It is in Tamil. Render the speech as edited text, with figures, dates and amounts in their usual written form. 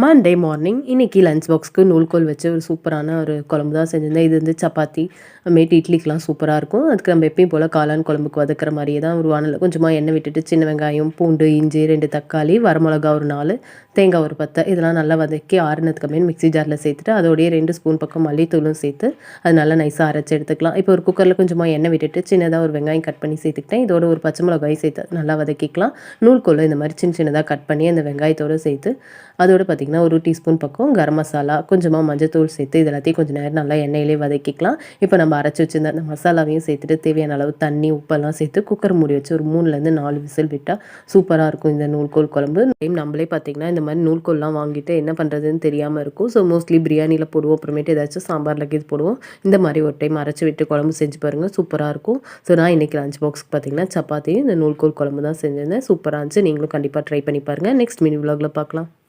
மண்டே மார்னிங் இன்றைக்கி லஞ்ச் பாக்ஸ்க்கு நூல்கோல் வச்சு ஒரு சூப்பரான ஒரு குழம்பு தான் செஞ்சிருந்தேன். இது வந்து சப்பாத்தி மேட்டு இட்லிக்கெலாம் சூப்பராக இருக்கும். அதுக்கு நம்ம எப்பயும் போல் காளான் குழம்புக்கு வதக்கிற மாதிரியே தான் ஒரு வானலில் கொஞ்சமாக எண்ணெய் விட்டுட்டு சின்ன வெங்காயம், பூண்டு, இஞ்சி, 2 தக்காளி, வரமிளகா ஒரு 4, தேங்காய் ஒரு 10 இதெல்லாம் நல்லா வதக்கி ஆறுனதுக்கப்புறமே மிக்ஸி ஜாரில் சேர்த்துட்டு அதோடய 2 ஸ்பூன் பக்கம் மல்லித்தூளும் சேர்த்து அது நல்லா நைஸாக அரைச்சி எடுத்துக்கலாம். இப்போ ஒரு குக்கரில் கொஞ்சமாக எண்ணெய் விட்டுட்டு சின்னதாக ஒரு வெங்காயம் கட் பண்ணி சேர்த்துக்கிட்டேன். இதோட ஒரு பச்சை மிளகாய் சேர்த்து நல்லா வதக்கிக்கலாம். நூல்கோலை இந்த மாதிரி சின்ன சின்னதாக கட் பண்ணி அந்த வெங்காயத்தோடு சேர்த்து அதோடு பார்த்திங்கன்னா ஒரு டீஸ்பூன் பக்கம் கரம் மசாலா, கொஞ்சமாக மஞ்சத்தூள் சேர்த்து இது எல்லாத்தையும் கொஞ்சம் நேரம் நல்லா எண்ணெயிலே வதக்கிக்கலாம். இப்போ நம்ம அரைச்சி வச்சிருந்த அந்த மசாலாவையும் சேர்த்துட்டு தேவையான அளவு தண்ணி, உப்பெல்லாம் சேர்த்து குக்கர் மூடி வச்சு ஒரு 3லேருந்து 4 விசில் விட்டால் சூப்பராக இருக்கும் இந்த நூல்கோல் குழம்பு. டைம் நம்மளே பார்த்திங்கன்னா இந்த மாதிரி நூல்கோல்லாம் வாங்கிட்டு என்ன பண்ணுறதுன்னு தெரியாமல் இருக்கும். ஸோ மோஸ்ட்லி பிரியாணியில் போடுவோம், அப்புறமேட்டு ஏதாச்சும் சாம்பாரில் இது போடுவோம். இந்த மாதிரி ஒரு டைம் அரைச்சி விட்டு குழம்பு செஞ்சு பாருங்கள், சூப்பராக இருக்கும். ஸோ நான் இன்றைக்கி லஞ்ச் பாக்ஸ்க்கு பார்த்திங்கன்னா சப்பாத்தியும் இந்த நூல்கோல் குழம்பு தான் செஞ்சிருந்தேன். சூப்பராக இருந்துச்சு. நீங்களும் கண்டிப்பாக ட்ரை பண்ணி பாருங்கள். நெக்ஸ்ட் மினி விலாகில் பார்க்கலாம்.